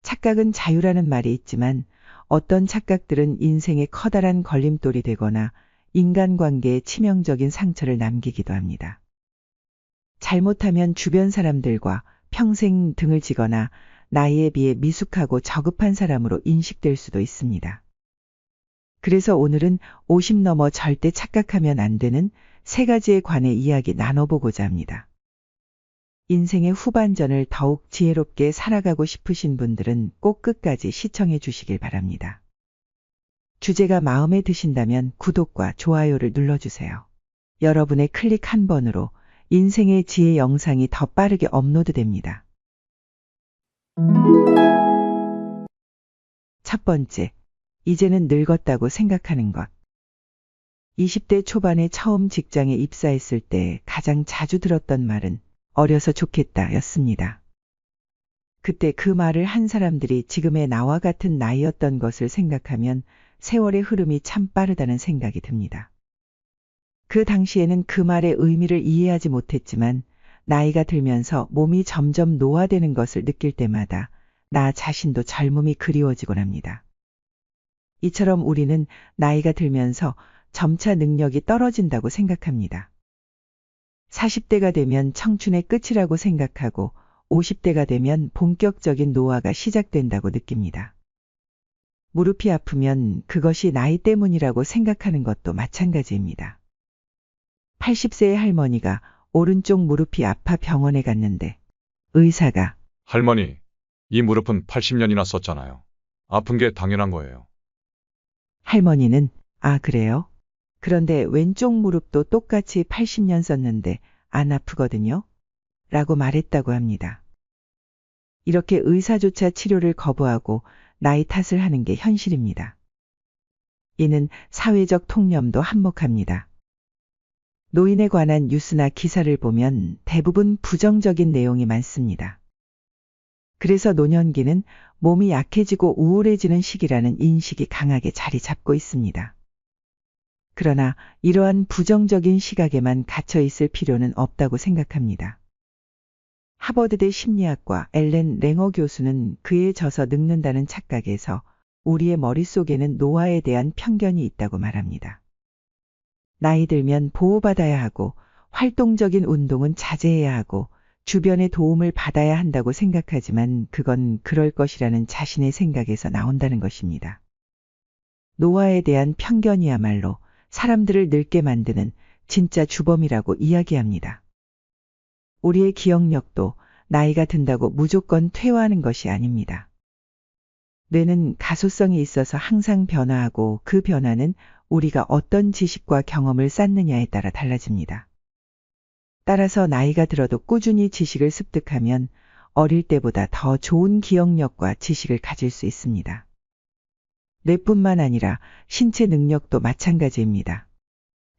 착각은 자유라는 말이 있지만 어떤 착각들은 인생의 커다란 걸림돌이 되거나 인간관계에 치명적인 상처를 남기기도 합니다. 잘못하면 주변 사람들과 평생 등을 지거나 나이에 비해 미숙하고 저급한 사람으로 인식될 수도 있습니다. 그래서 오늘은 50 넘어 절대 착각하면 안 되는 3가지에 관해 이야기 나눠보고자 합니다. 인생의 후반전을 더욱 지혜롭게 살아가고 싶으신 분들은 꼭 끝까지 시청해 주시길 바랍니다. 주제가 마음에 드신다면 구독과 좋아요를 눌러주세요. 여러분의 클릭 한 번으로 인생의 지혜 영상이 더 빠르게 업로드됩니다. 첫 번째, 이제는 늙었다고 생각하는 것. 20대 초반에 처음 직장에 입사했을 때 가장 자주 들었던 말은 어려서 좋겠다 였습니다. 그때 그 말을 한 사람들이 지금의 나와 같은 나이였던 것을 생각하면 세월의 흐름이 참 빠르다는 생각이 듭니다. 그 당시에는 그 말의 의미를 이해하지 못했지만 나이가 들면서 몸이 점점 노화되는 것을 느낄 때마다 나 자신도 젊음이 그리워지곤 합니다. 이처럼 우리는 나이가 들면서 점차 능력이 떨어진다고 생각합니다. 40대가 되면 청춘의 끝이라고 생각하고 50대가 되면 본격적인 노화가 시작된다고 느낍니다. 무릎이 아프면 그것이 나이 때문이라고 생각하는 것도 마찬가지입니다. 80세의 할머니가 오른쪽 무릎이 아파 병원에 갔는데 의사가 할머니, 이 무릎은 80년이나 썼잖아요. 아픈 게 당연한 거예요. 할머니는 아 그래요? 그런데 왼쪽 무릎도 똑같이 80년 썼는데 안 아프거든요? 라고 말했다고 합니다. 이렇게 의사조차 치료를 거부하고 나이 탓을 하는 게 현실입니다. 이는 사회적 통념도 한몫합니다. 노인에 관한 뉴스나 기사를 보면 대부분 부정적인 내용이 많습니다. 그래서 노년기는 몸이 약해지고 우울해지는 시기라는 인식이 강하게 자리 잡고 있습니다. 그러나 이러한 부정적인 시각에만 갇혀 있을 필요는 없다고 생각합니다. 하버드대 심리학과 엘렌 랭어 교수는 그에 져서 늙는다는 착각에서 우리의 머릿속에는 노화에 대한 편견이 있다고 말합니다. 나이 들면 보호받아야 하고 활동적인 운동은 자제해야 하고 주변의 도움을 받아야 한다고 생각하지만 그건 그럴 것이라는 자신의 생각에서 나온다는 것입니다. 노화에 대한 편견이야말로 사람들을 늙게 만드는 진짜 주범이라고 이야기합니다. 우리의 기억력도 나이가 든다고 무조건 퇴화하는 것이 아닙니다. 뇌는 가소성이 있어서 항상 변화하고 그 변화는 우리가 어떤 지식과 경험을 쌓느냐에 따라 달라집니다. 따라서 나이가 들어도 꾸준히 지식을 습득하면 어릴 때보다 더 좋은 기억력과 지식을 가질 수 있습니다. 뇌뿐만 아니라 신체 능력도 마찬가지입니다.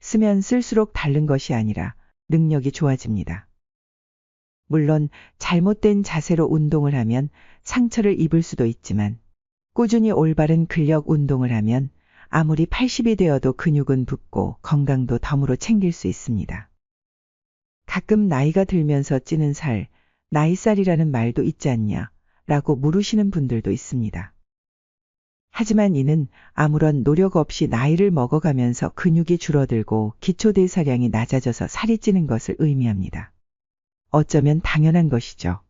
쓰면 쓸수록 다른 것이 아니라 능력이 좋아집니다. 물론 잘못된 자세로 운동을 하면 상처를 입을 수도 있지만 꾸준히 올바른 근력 운동을 하면 아무리 80이 되어도 근육은 붙고 건강도 덤으로 챙길 수 있습니다. 가끔 나이가 들면서 찌는 살, 나이살이라는 말도 있지 않냐 라고 물으시는 분들도 있습니다. 하지만 이는 아무런 노력 없이 나이를 먹어가면서 근육이 줄어들고 기초대사량이 낮아져서 살이 찌는 것을 의미합니다. 어쩌면 당연한 것이죠.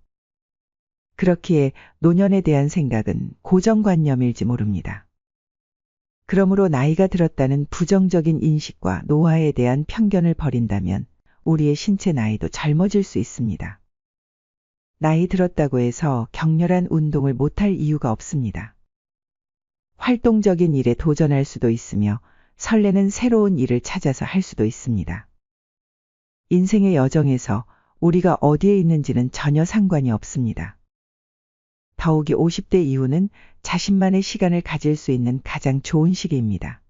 그렇기에 노년에 대한 생각은 고정관념일지 모릅니다. 그러므로 나이가 들었다는 부정적인 인식과 노화에 대한 편견을 버린다면 우리의 신체 나이도 젊어질 수 있습니다. 나이 들었다고 해서 격렬한 운동을 못할 이유가 없습니다. 활동적인 일에 도전할 수도 있으며 설레는 새로운 일을 찾아서 할 수도 있습니다. 인생의 여정에서 우리가 어디에 있는지는 전혀 상관이 없습니다. 더욱이 50대 이후는 자신만의 시간을 가질 수 있는 가장 좋은 시기입니다.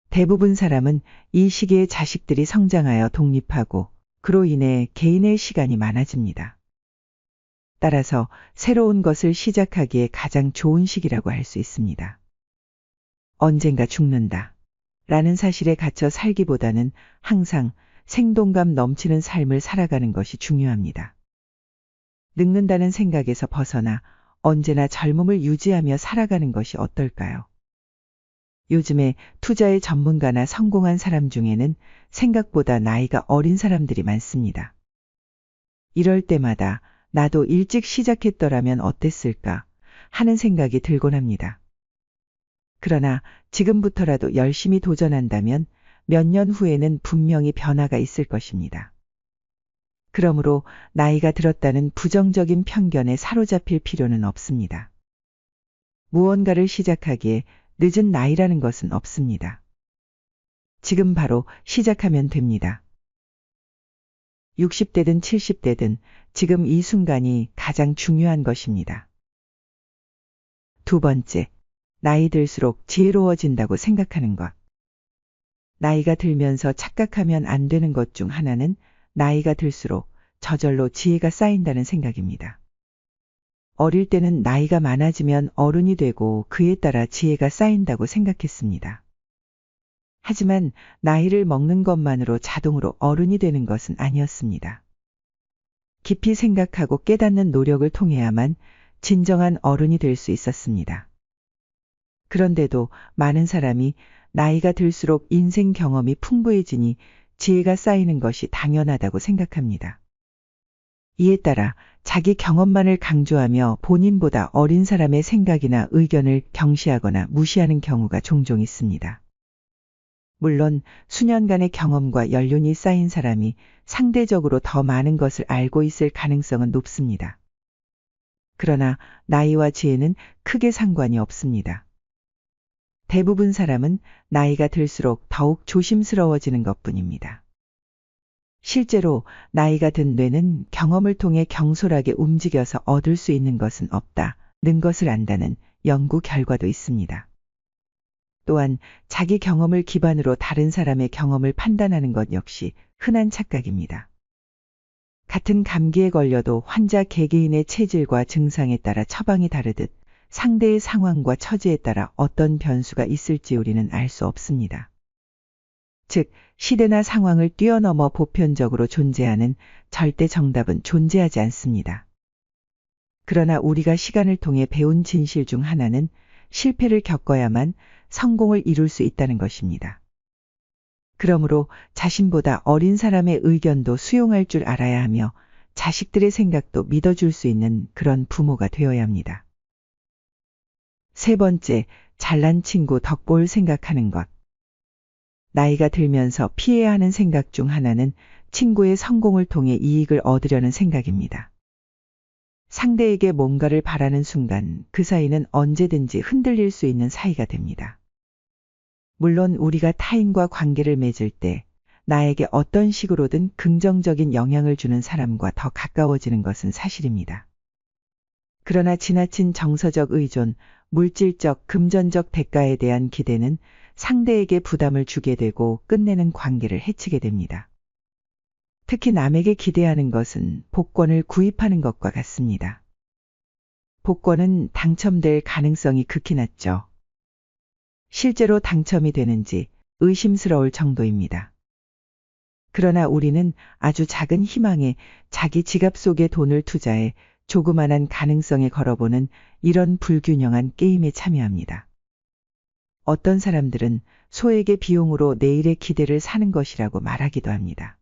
대부분 사람은 이 시기에 자식들이 성장하여 독립하고 그로 인해 개인의 시간이 많아집니다. 따라서 새로운 것을 시작하기에 가장 좋은 시기라고 할 수 있습니다. 언젠가 죽는다 라는 사실에 갇혀 살기보다는 항상 생동감 넘치는 삶을 살아가는 것이 중요합니다. 늙는다는 생각에서 벗어나 언제나 젊음을 유지하며 살아가는 것이 어떨까요? 요즘에 투자의 전문가나 성공한 사람 중에는 생각보다 나이가 어린 사람들이 많습니다. 이럴 때마다 나도 일찍 시작했더라면 어땠을까 하는 생각이 들곤 합니다. 그러나 지금부터라도 열심히 도전한다면 몇 년 후에는 분명히 변화가 있을 것입니다. 그러므로 나이가 들었다는 부정적인 편견에 사로잡힐 필요는 없습니다. 무언가를 시작하기에 늦은 나이라는 것은 없습니다. 지금 바로 시작하면 됩니다. 60대든 70대든 지금 이 순간이 가장 중요한 것입니다. 두 번째, 나이 들수록 지혜로워진다고 생각하는 것. 나이가 들면서 착각하면 안 되는 것 중 하나는 나이가 들수록 저절로 지혜가 쌓인다는 생각입니다. 어릴 때는 나이가 많아지면 어른이 되고 그에 따라 지혜가 쌓인다고 생각했습니다. 하지만 나이를 먹는 것만으로 자동으로 어른이 되는 것은 아니었습니다. 깊이 생각하고 깨닫는 노력을 통해야만 진정한 어른이 될 수 있었습니다. 그런데도 많은 사람이 나이가 들수록 인생 경험이 풍부해지니 지혜가 쌓이는 것이 당연하다고 생각합니다. 이에 따라 자기 경험만을 강조하며 본인보다 어린 사람의 생각이나 의견을 경시하거나 무시하는 경우가 종종 있습니다. 물론 수년간의 경험과 연륜이 쌓인 사람이 상대적으로 더 많은 것을 알고 있을 가능성은 높습니다. 그러나 나이와 지혜는 크게 상관이 없습니다. 대부분 사람은 나이가 들수록 더욱 조심스러워지는 것뿐입니다. 실제로 나이가 든 뇌는 경험을 통해 경솔하게 움직여서 얻을 수 있는 것은 없다는 것을 안다는 연구 결과도 있습니다. 또한 자기 경험을 기반으로 다른 사람의 경험을 판단하는 것 역시 흔한 착각입니다. 같은 감기에 걸려도 환자 개개인의 체질과 증상에 따라 처방이 다르듯 상대의 상황과 처지에 따라 어떤 변수가 있을지 우리는 알 수 없습니다. 즉, 시대나 상황을 뛰어넘어 보편적으로 존재하는 절대 정답은 존재하지 않습니다. 그러나 우리가 시간을 통해 배운 진실 중 하나는 실패를 겪어야만 성공을 이룰 수 있다는 것입니다. 그러므로 자신보다 어린 사람의 의견도 수용할 줄 알아야 하며 자식들의 생각도 믿어줄 수 있는 그런 부모가 되어야 합니다. 세 번째, 잘난 친구 덕볼 생각하는 것. 나이가 들면서 피해야 하는 생각 중 하나는 친구의 성공을 통해 이익을 얻으려는 생각입니다. 상대에게 뭔가를 바라는 순간 그 사이는 언제든지 흔들릴 수 있는 사이가 됩니다. 물론 우리가 타인과 관계를 맺을 때 나에게 어떤 식으로든 긍정적인 영향을 주는 사람과 더 가까워지는 것은 사실입니다. 그러나 지나친 정서적 의존, 물질적, 금전적 대가에 대한 기대는 상대에게 부담을 주게 되고 끝내는 관계를 해치게 됩니다. 특히 남에게 기대하는 것은 복권을 구입하는 것과 같습니다. 복권은 당첨될 가능성이 극히 낮죠. 실제로 당첨이 되는지 의심스러울 정도입니다. 그러나 우리는 아주 작은 희망에 자기 지갑 속에 돈을 투자해 조그만한 가능성에 걸어보는 이런 불균형한 게임에 참여합니다. 어떤 사람들은 소액의 비용으로 내일의 기대를 사는 것이라고 말하기도 합니다.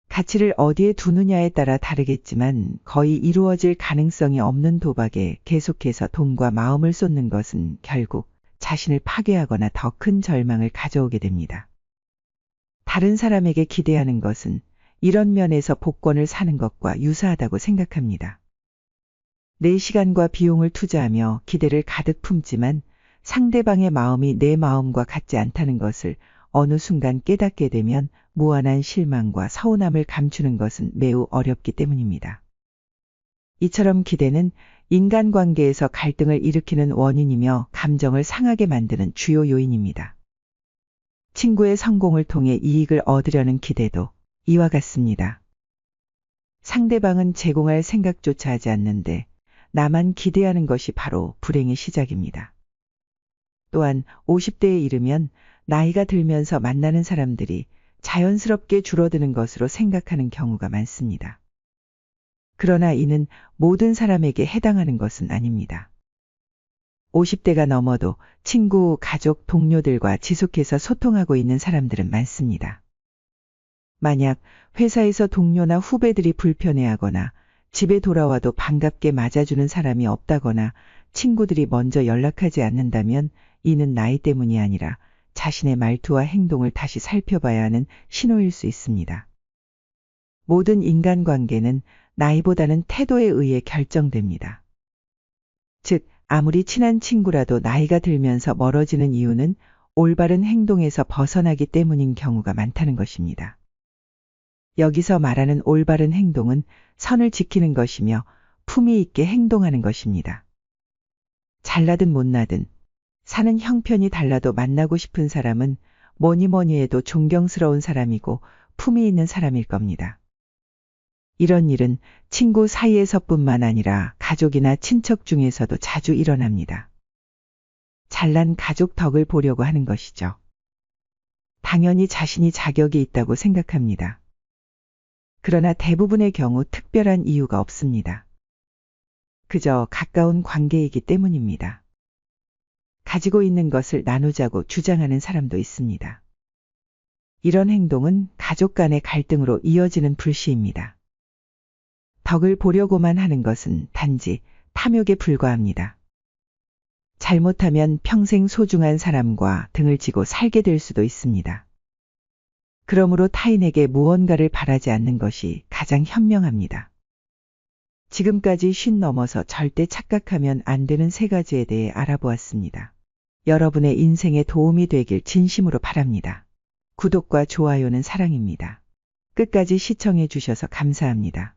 가치를 어디에 두느냐에 따라 다르겠지만 거의 이루어질 가능성이 없는 도박에 계속해서 돈과 마음을 쏟는 것은 결국 자신을 파괴하거나 더 큰 절망을 가져오게 됩니다. 다른 사람에게 기대하는 것은 이런 면에서 복권을 사는 것과 유사하다고 생각합니다. 내 시간과 비용을 투자하며 기대를 가득 품지만 상대방의 마음이 내 마음과 같지 않다는 것을 어느 순간 깨닫게 되면 무한한 실망과 서운함을 감추는 것은 매우 어렵기 때문입니다. 이처럼 기대는 인간관계에서 갈등을 일으키는 원인이며 감정을 상하게 만드는 주요 요인입니다. 친구의 성공을 통해 이익을 얻으려는 기대도 이와 같습니다. 상대방은 제공할 생각조차 하지 않는데 나만 기대하는 것이 바로 불행의 시작입니다. 또한 50대에 이르면 나이가 들면서 만나는 사람들이 자연스럽게 줄어드는 것으로 생각하는 경우가 많습니다. 그러나 이는 모든 사람에게 해당하는 것은 아닙니다. 50대가 넘어도 친구, 가족, 동료들과 지속해서 소통하고 있는 사람들은 많습니다. 만약 회사에서 동료나 후배들이 불편해하거나 집에 돌아와도 반갑게 맞아주는 사람이 없다거나 친구들이 먼저 연락하지 않는다면 이는 나이 때문이 아니라 자신의 말투와 행동을 다시 살펴봐야 하는 신호일 수 있습니다. 모든 인간관계는 나이보다는 태도에 의해 결정됩니다. 즉, 아무리 친한 친구라도 나이가 들면서 멀어지는 이유는 올바른 행동에서 벗어나기 때문인 경우가 많다는 것입니다. 여기서 말하는 올바른 행동은 선을 지키는 것이며 품위 있게 행동하는 것입니다. 잘나든 못나든 사는 형편이 달라도 만나고 싶은 사람은 뭐니 해도 존경스러운 사람이고 품위 있는 사람일 겁니다. 이런 일은 친구 사이에서뿐만 아니라 가족이나 친척 중에서도 자주 일어납니다. 잘난 가족 덕을 보려고 하는 것이죠. 당연히 자신이 자격이 있다고 생각합니다. 그러나 대부분의 경우 특별한 이유가 없습니다. 그저 가까운 관계이기 때문입니다. 가지고 있는 것을 나누자고 주장하는 사람도 있습니다. 이런 행동은 가족 간의 갈등으로 이어지는 불씨입니다. 덕을 보려고만 하는 것은 단지 탐욕에 불과합니다. 잘못하면 평생 소중한 사람과 등을 지고 살게 될 수도 있습니다. 그러므로 타인에게 무언가를 바라지 않는 것이 가장 현명합니다. 지금까지 50 넘어서 절대 착각하면 안 되는 3가지에 대해 알아보았습니다. 여러분의 인생에 도움이 되길 진심으로 바랍니다. 구독과 좋아요는 사랑입니다. 끝까지 시청해 주셔서 감사합니다.